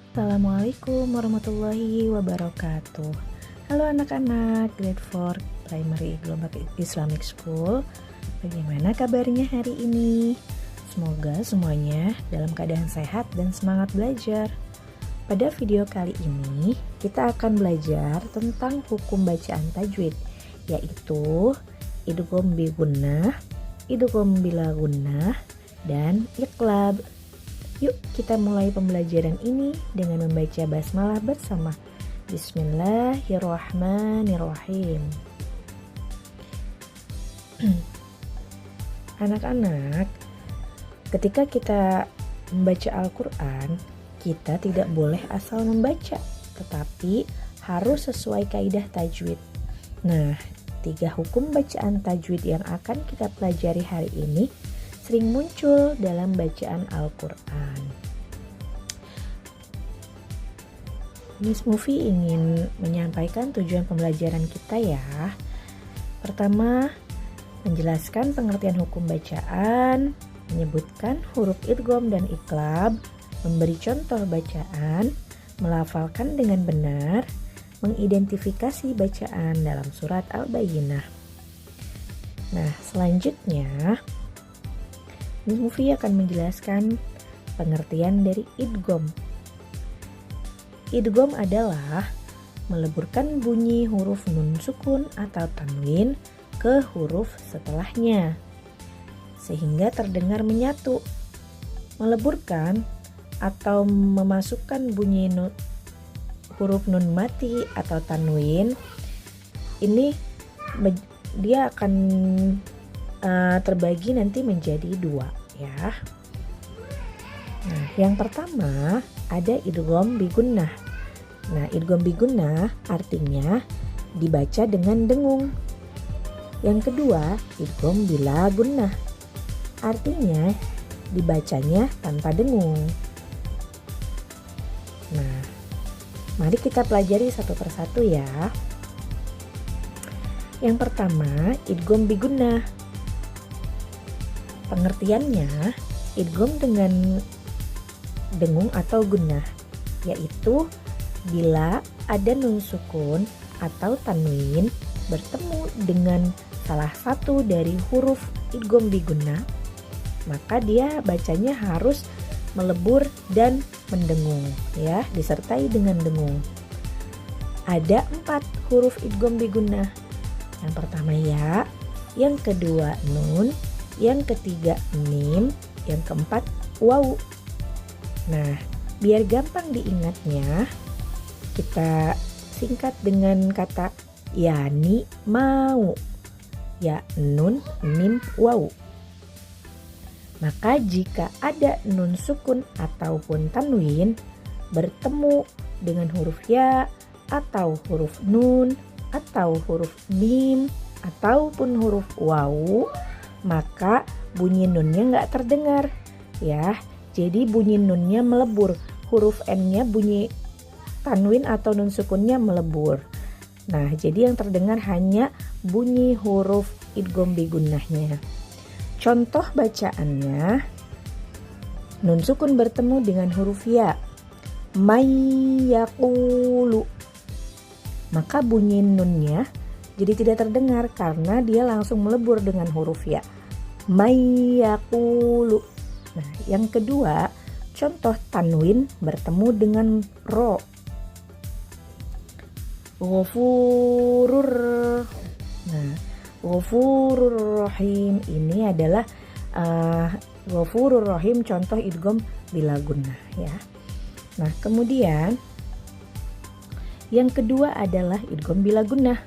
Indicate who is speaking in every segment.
Speaker 1: Assalamualaikum warahmatullahi wabarakatuh. Halo anak-anak grade 4 Primary Gelombang Islamic School. Bagaimana kabarnya hari ini? Semoga semuanya dalam keadaan sehat dan semangat belajar. Pada video kali ini kita akan belajar tentang hukum bacaan tajwid, yaitu idgham bi gunnah, idgham bila gunnah, dan iqlab. Yuk kita mulai pembelajaran ini dengan membaca basmalah bersama. Bismillahirrahmanirrahim. Anak-anak, ketika kita membaca Al-Quran, kita tidak boleh asal membaca, tetapi harus sesuai kaidah tajwid. Nah, 3 hukum bacaan tajwid yang akan kita pelajari hari ini sering muncul dalam bacaan Al-Quran. Miss Mufi ingin menyampaikan tujuan pembelajaran kita ya. Pertama, menjelaskan pengertian hukum bacaan, menyebutkan huruf idgham dan iqlab, memberi contoh bacaan, melafalkan dengan benar, mengidentifikasi bacaan dalam surat Al-Bayyinah. Nah, selanjutnya Miss Mufi akan menjelaskan pengertian dari idgham. Idgham adalah meleburkan bunyi huruf nun sukun atau tanwin ke huruf setelahnya sehingga terdengar menyatu. Meleburkan atau memasukkan bunyi huruf nun mati atau tanwin ini dia akan terbagi nanti menjadi 2 ya. Nah, yang pertama ada idgham bi gunnah. Nah, idgham bi gunnah artinya dibaca dengan dengung. Yang kedua, idgham bila gunnah. Artinya dibacanya tanpa dengung. Nah, mari kita pelajari satu persatu ya. Yang pertama, idgham bi gunnah. Pengertiannya, idgham dengan dengung atau gunnah, yaitu bila ada nun sukun atau tanwin bertemu dengan salah satu dari huruf idgham bi gunnah, maka dia bacanya harus melebur dan mendengung ya, disertai dengan dengung. Ada 4 huruf idgham bi gunnah. Yang pertama ya, yang kedua nun, yang ketiga mim, yang keempat waw. Nah, biar gampang diingatnya, kita singkat dengan kata yani mau. Ya nun, mim, waw. Maka jika ada nun sukun ataupun tanwin bertemu dengan huruf ya atau huruf nun atau huruf mim ataupun huruf waw, maka bunyi nunnya nggak terdengar ya. Jadi bunyi nunnya melebur, huruf n-nya bunyi tanwin atau nun sukunnya melebur. Nah, jadi yang terdengar hanya bunyi huruf idgham bi gunnahnya. Contoh bacaannya, nun sukun bertemu dengan huruf ya, may yaqulu, maka bunyi nunnya jadi tidak terdengar karena dia langsung melebur dengan huruf ya, may yaqulu. Nah, yang kedua, contoh tanwin bertemu dengan ro, ghafurur. Nah, ghafurur rahim ini adalah ghafurur rahim contoh idgham bila gunnah ya. Nah, kemudian yang kedua adalah idgham bila gunnah.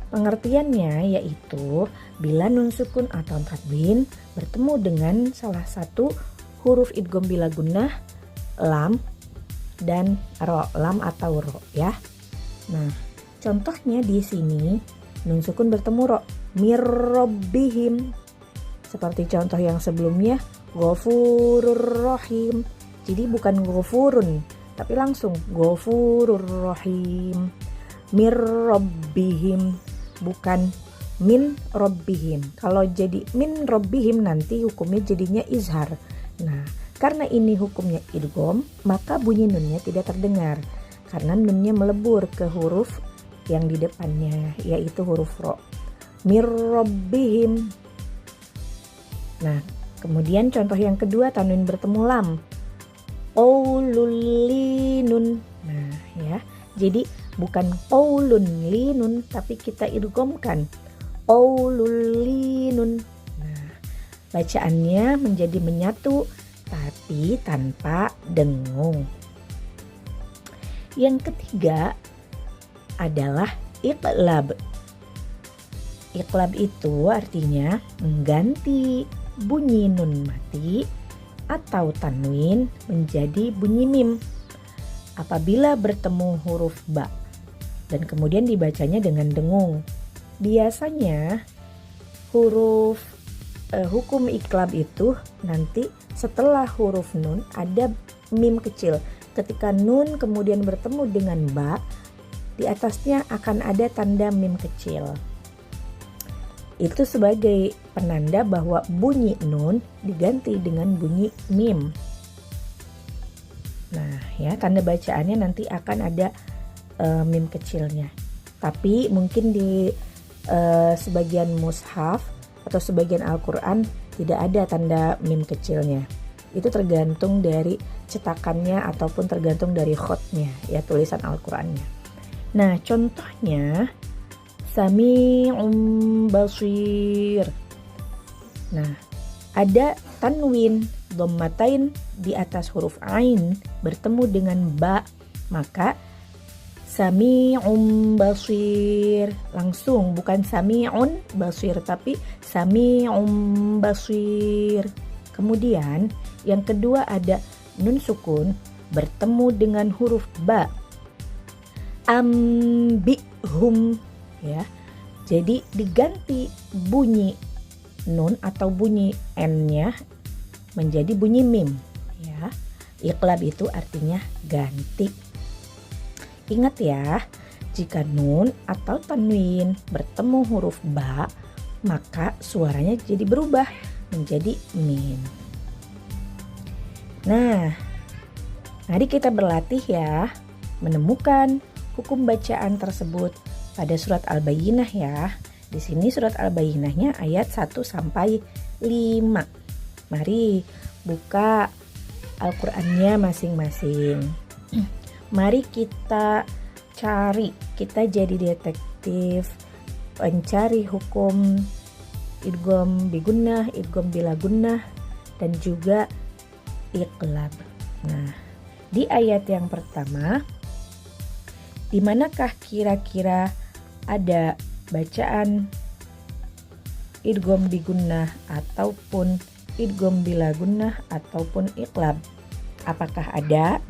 Speaker 1: Pengertiannya yaitu bila nun sukun atau tanwin bertemu dengan salah satu huruf idgham bila gunnah, lam dan ro, lam atau ro ya. Nah, contohnya di sini nun sukun bertemu ro, mir rabbihim. Seperti contoh yang sebelumnya, ghafurur rahim. Jadi bukan ghafurun, tapi langsung ghafurur rahim. Mir rabbihim, bukan min rabbihim. Kalau jadi min rabbihim nanti hukumnya jadinya izhar. Nah, Karena ini hukumnya idgham, maka bunyi nunnya tidak terdengar karena nunnya melebur ke huruf yang di depannya, yaitu huruf ro. Mir rabbihim. Nah, kemudian contoh yang kedua, tanwin bertemu lam. Qaulul linun. Nah, ya. Jadi bukan qaulun linun, tapi kita idghamkan qaulul linun. Nah, bacaannya menjadi menyatu tapi tanpa dengung. Yang ketiga adalah iqlab. Iqlab itu artinya mengganti bunyi nun mati atau tanwin menjadi bunyi mim apabila bertemu huruf ba dan kemudian dibacanya dengan dengung. Biasanya huruf hukum iqlab itu nanti setelah huruf nun ada mim kecil. Ketika nun kemudian bertemu dengan ba, di atasnya akan ada tanda mim kecil. Itu sebagai penanda bahwa bunyi nun diganti dengan bunyi mim. Nah, ya, tanda bacaannya nanti akan ada mim kecilnya. Tapi mungkin di sebagian mushaf atau sebagian Al-Quran tidak ada tanda mim kecilnya. Itu tergantung dari cetakannya ataupun tergantung dari khotnya, ya, tulisan Al-Qurannya. Nah, contohnya Sami'un basir. Nah, ada tanwin dhammatain di atas huruf ain bertemu dengan ba, maka Sami'un basir. Langsung, bukan Sami'un basir, tapi Sami'un basir. Kemudian yang kedua ada nun sukun bertemu dengan huruf ba. Ambihum, ya. Jadi diganti bunyi nun atau bunyi n-nya menjadi bunyi mim, ya. Iqlab itu artinya ganti. Ingat ya, jika nun atau tanwin bertemu huruf ba, maka suaranya jadi berubah menjadi mim. Nah, mari kita berlatih ya, menemukan hukum bacaan tersebut pada surat Al-Bayyinah ya. Di sini surat Al-Bayyinahnya ayat 1 sampai 5. Mari buka Al-Qur'annya masing-masing. Mari kita cari, kita jadi detektif pencari hukum idgham bi gunnah, idgham bila gunnah, dan juga iqlab. Nah, di ayat yang pertama, di manakah kira-kira ada bacaan idgham bi gunnah ataupun idgham bila gunnah ataupun iqlab? Apakah ada?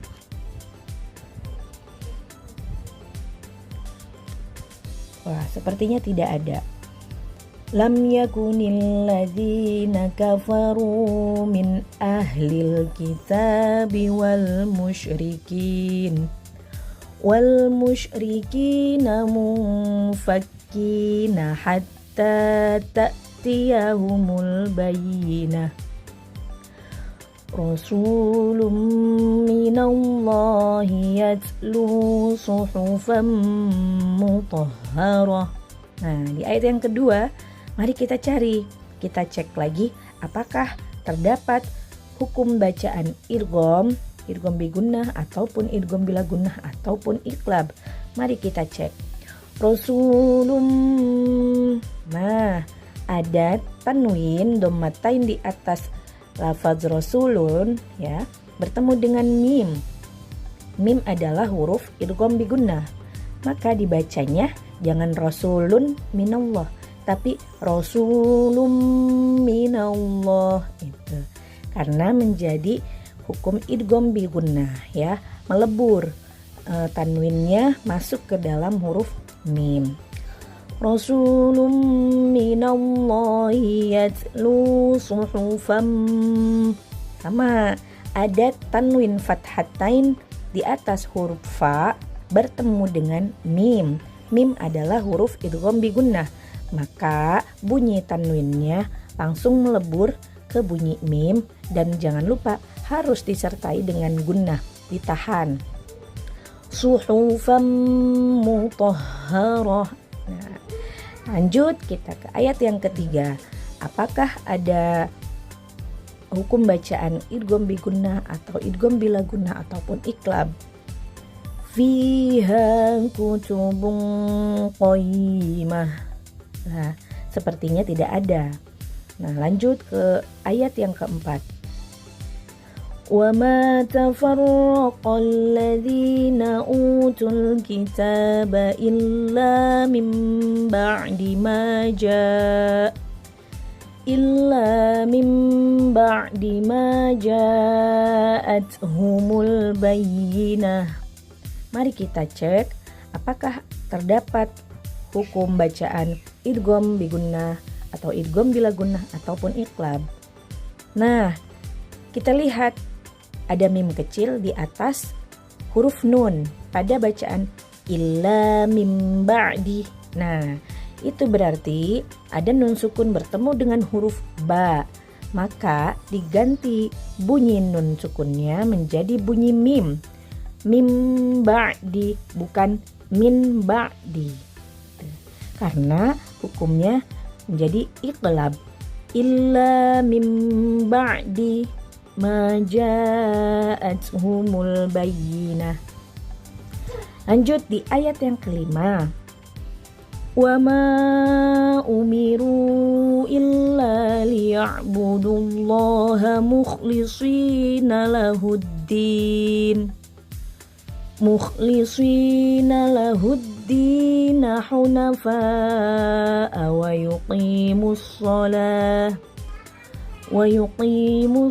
Speaker 1: Wah, sepertinya tidak ada. Lam yakunil ladzina kafaru min ahlil kitabi wal musyrikina munfakkina hatta ta'tiyahumul bayyinah. Rasulun minallahi yatlu suhufan mutahharah. Nah, di ayat yang kedua, mari kita cari, kita cek lagi apakah terdapat hukum bacaan idgham bi gunnah ataupun idgham bila gunnah ataupun iqlab. Mari kita cek. Rasulun. Nah, ada tanwin dhammatain di atas lafaz rasulun, ya, bertemu dengan mim. Mim adalah huruf idgham bi gunnah. Maka dibacanya jangan rasulun minallah, tapi rasulun minallah itu. Karena menjadi hukum idgham bi gunnah, ya, melebur, tanwinnya masuk ke dalam huruf mim. Rasulun minallahi yatlu suhufan. Sama, ada tanwin fathatain di atas huruf fa bertemu dengan mim. Mim adalah huruf idgham bi gunnah, maka bunyi tanwinnya langsung melebur ke bunyi mim. Dan jangan lupa harus disertai dengan gunnah, ditahan. Suhufan mutahharah. Nah, lanjut kita ke ayat yang ketiga. Apakah ada hukum bacaan idgham bi gunnah atau idgham bila gunnah ataupun iqlab? Fiha kutubun qayyimah. Nah, sepertinya tidak ada. Nah, lanjut ke ayat yang keempat. Wa ma tafarraqal ladzina utul kitaba illa min ba'di ma ja'atuhumul bayyinah. Mari kita cek apakah terdapat hukum bacaan idgham bi gunnah atau idgham bila gunnah ataupun iqlab. Nah, kita lihat ada mim kecil di atas huruf nun pada bacaan illa mim ba'di. Nah, itu berarti ada nun sukun bertemu dengan huruf ba. Maka diganti bunyi nun sukunnya menjadi bunyi mim. Mim ba'di, bukan min ba'di. Karena hukumnya menjadi iqlab. Illa mim ba'di ma ja'atuhumul bayyinah. Lanjut di ayat yang kelima. Wa ma umiru illa liya'budullaha mukhlishina lahuddin hunafa'a wa yuqimus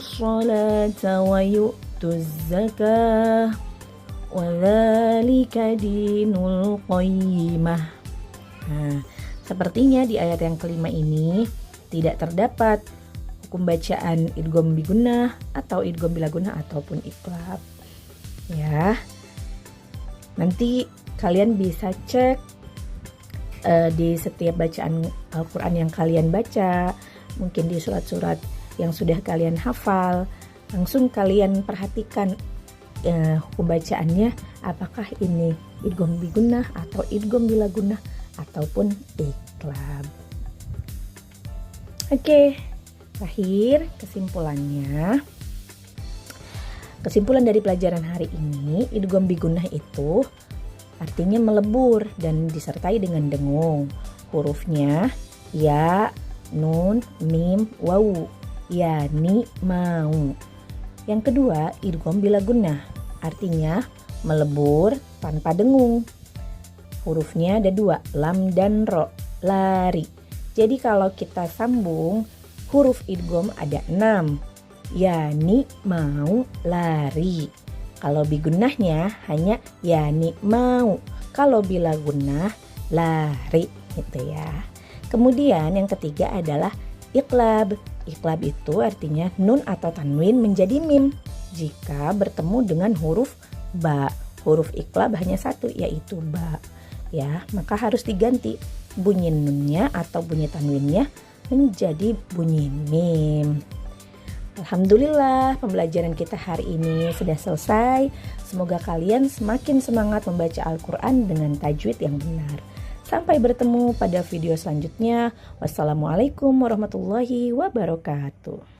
Speaker 1: salata wa yu'tuz zakah wa dzalika dinul qayyimah. Nah, sepertinya di ayat yang kelima ini tidak terdapat hukum bacaan idgham bi gunnah atau idgham bila gunnah ataupun iqlab. Ya. Nanti kalian bisa cek di setiap bacaan Al-Quran yang kalian baca, mungkin di surat-surat yang sudah kalian hafal, langsung kalian perhatikan hukum bacaannya, apakah ini idgham bi gunnah atau idgham bila gunnah ataupun iqlab. Oke, terakhir kesimpulannya. Kesimpulan dari pelajaran hari ini, idgham bi gunnah itu artinya melebur dan disertai dengan dengung. Hurufnya ya, nun, mim, wawu. Ya, ni, mau. Yang kedua, idgham bila gunnah artinya melebur tanpa dengung. Hurufnya ada dua, lam dan ro, lari. Jadi kalau kita sambung, huruf idgham ada 6. Yani, mau, lari. Kalau bi gunnahnya hanya yani, mau. Kalau bila gunnah, lari. Gitu ya. Kemudian yang ketiga adalah iqlab. Iqlab itu artinya nun atau tanwin menjadi mim jika bertemu dengan huruf ba. Huruf iqlab hanya satu, yaitu ba. Ya, maka harus diganti bunyi nunnya atau bunyi tanwinnya menjadi bunyi mim. Alhamdulillah, pembelajaran kita hari ini sudah selesai. Semoga kalian semakin semangat membaca Al-Quran dengan tajwid yang benar. Sampai bertemu pada video selanjutnya. Wassalamualaikum warahmatullahi wabarakatuh.